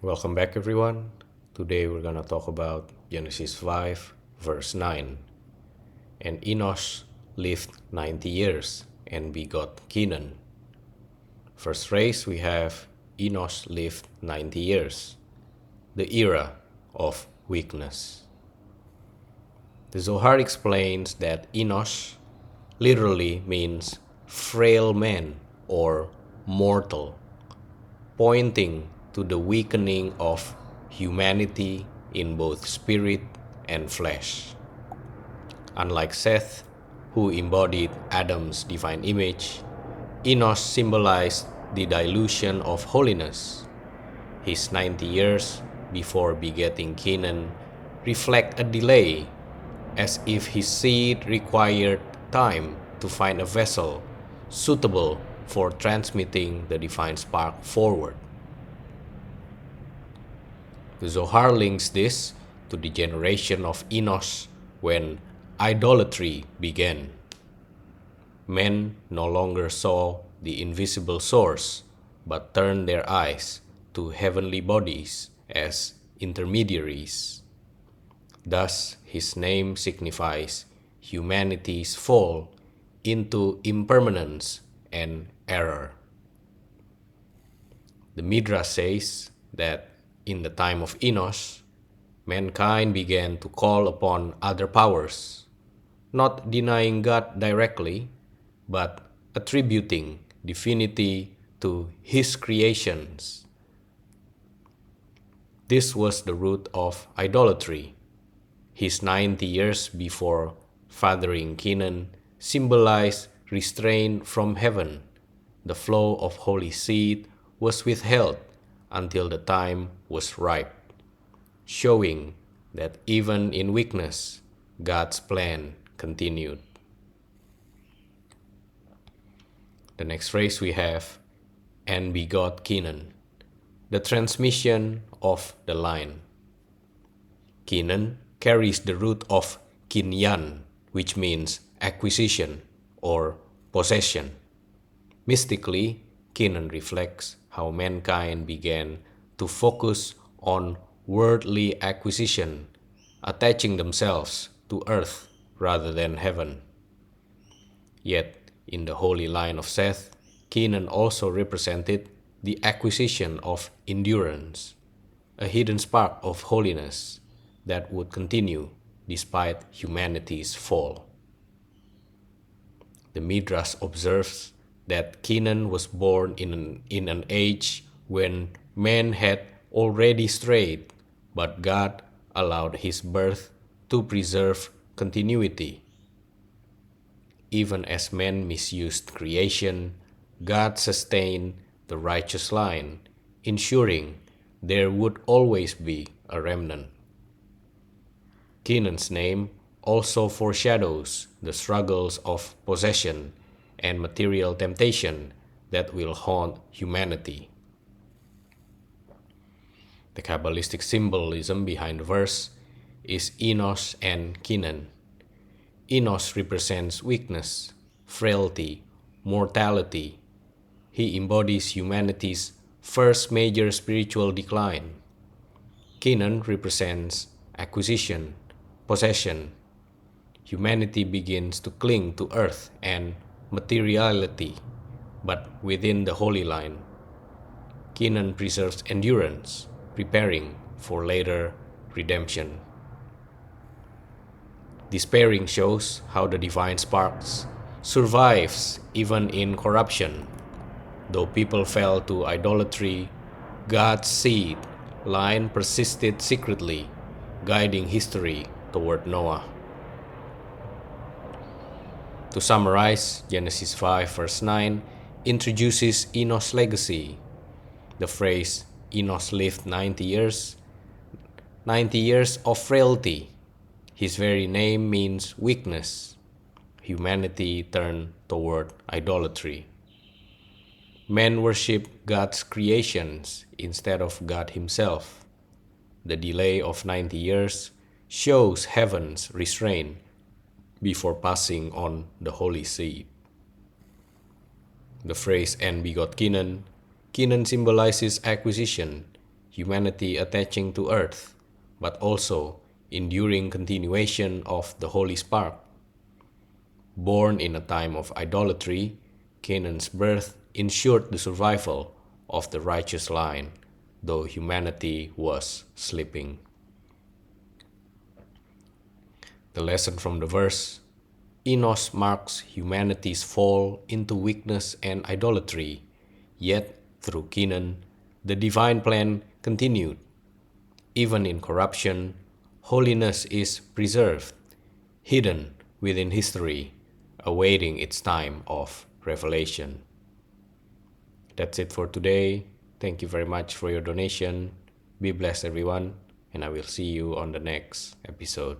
Welcome back, everyone. Today we're going to talk about Genesis 5, verse 9. And Enosh lived 90 years and begot Kenan. First phrase we have Enosh lived 90 years, the era of weakness. The Zohar explains that Enosh literally means frail man or mortal, pointing to the weakening of humanity in both spirit and flesh. Unlike Seth, who embodied Adam's divine image, Enosh symbolized the dilution of holiness. His 90 years before begetting Kenan reflect a delay, as if his seed required time to find a vessel suitable for transmitting the divine spark forward. The Zohar links this to the generation of Enosh when idolatry began. Men no longer saw the invisible source, but turned their eyes to heavenly bodies as intermediaries. Thus, his name signifies humanity's fall into impermanence and error. The Midrash says that in the time of Enosh, mankind began to call upon other powers, not denying God directly, but attributing divinity to his creations. This was the root of idolatry. His 90 years before fathering Kenan symbolized restraint from heaven. The flow of holy seed was withheld until the time was ripe, showing that even in weakness, God's plan continued. The next phrase we have, and begot Kenan, the transmission of the line. Kenan carries the root of kinyan, which means acquisition or possession. Mystically, Kenan reflects how mankind began to focus on worldly acquisition, attaching themselves to earth rather than heaven. Yet, in the holy line of Seth, Kenan also represented the acquisition of endurance, a hidden spark of holiness that would continue despite humanity's fall. The Midrash observes that Kenan was born in an age when man had already strayed, but God allowed his birth to preserve continuity. Even as men misused creation, God sustained the righteous line, ensuring there would always be a remnant. Kenan's name also foreshadows the struggles of possession and material temptation that will haunt humanity. The Kabbalistic symbolism behind the verse is Enosh and Kenan. Enosh represents weakness, frailty, mortality. He embodies humanity's first major spiritual decline. Kenan represents acquisition, possession. Humanity begins to cling to earth and materiality, but within the holy line. Kenan preserves endurance, preparing for later redemption. This pairing shows how the divine sparks survives even in corruption. Though people fell to idolatry, God's seed line persisted secretly, guiding history toward Noah. To summarize, Genesis 5 verse 9 introduces Enosh's legacy. The phrase, Enosh lived 90 years of frailty. His very name means weakness. Humanity turned toward idolatry. Men worship God's creations instead of God himself. The delay of 90 years shows heaven's restraint before passing on the holy seed. The phrase "and begot Kenan" symbolizes acquisition. humanity attaching to earth, but also enduring continuation of the holy spark. Born in a time of idolatry, Kenan's birth ensured the survival of the righteous line, though humanity was sleeping. The lesson from the verse: Enosh marks humanity's fall into weakness and idolatry, yet through Kenan, the divine plan continued. Even in corruption, holiness is preserved, hidden within history, awaiting its time of revelation. That's it for today. Thank you very much for your donation. Be blessed, everyone, and I will see you on the next episode.